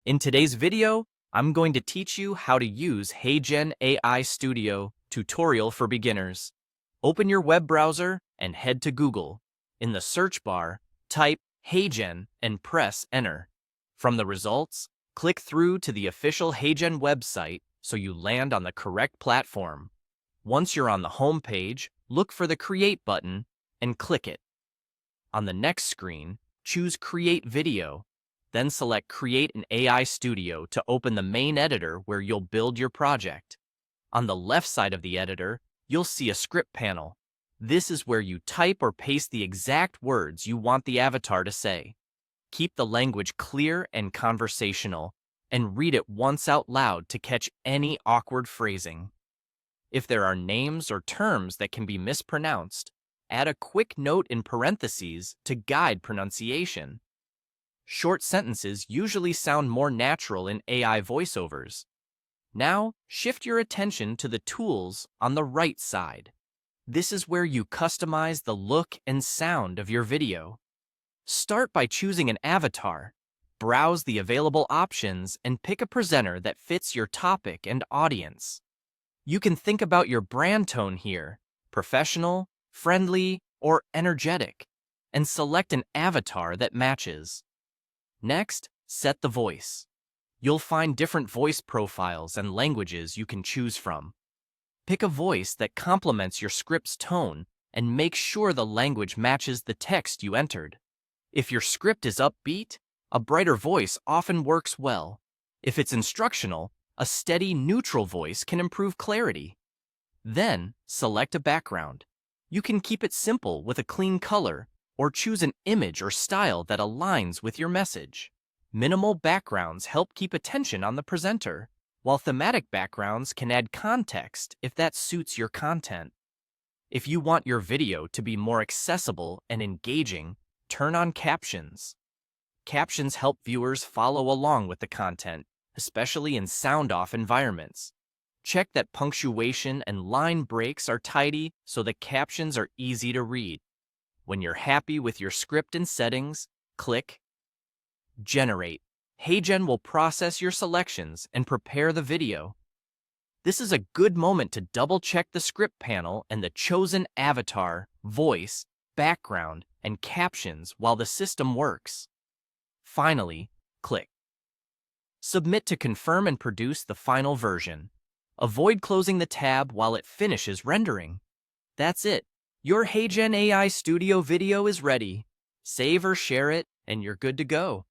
In today's video, I'm going to teach you how to use HeyGen AI Studio tutorial for beginners. Open your web browser and head to Google. In the search bar, type HeyGen and press enter. From the results, click through to the official HeyGen website so you land on the correct platform. Once you're on the home page, look for the Create button and click it. On the next screen, choose Create Video. Then select Create an AI Studio to open the main editor where you'll build your project. On the left side of the editor, you'll see a script panel. This is where you type or paste the exact words you want the avatar to say. Keep the language clear and conversational, and read it once out loud to catch any awkward phrasing. If there are names or terms that can be mispronounced, add a quick note in parentheses to guide pronunciation. Short sentences usually sound more natural in AI voiceovers. Now, shift your attention to the tools on the right side. This is where you customize the look and sound of your video. Start by choosing an avatar. Browse the available options and pick a presenter that fits your topic and audience. You can think about your brand tone here: professional, friendly, or energetic, and select an avatar that matches. Next, set the voice. You'll find different voice profiles and languages you can choose from. Pick a voice that complements your script's tone and make sure the language matches the text you entered. If your script is upbeat, a brighter voice often works well. If it's instructional, a steady, neutral voice can improve clarity. Then, select a background. You can keep it simple with a clean color, or choose an image or style that aligns with your message. Minimal backgrounds help keep attention on the presenter, while thematic backgrounds can add context if that suits your content. If you want your video to be more accessible and engaging, turn on captions. Captions help viewers follow along with the content, especially in sound-off environments. Check that punctuation and line breaks are tidy so the captions are easy to read. When you're happy with your script and settings, click Generate. HeyGen will process your selections and prepare the video. This is a good moment to double-check the script panel and the chosen avatar, voice, background, and captions while the system works. Finally, click Submit to confirm and produce the final version. Avoid closing the tab while it finishes rendering. That's it. Your HeyGen AI Studio video is ready. Save or share it, and you're good to go.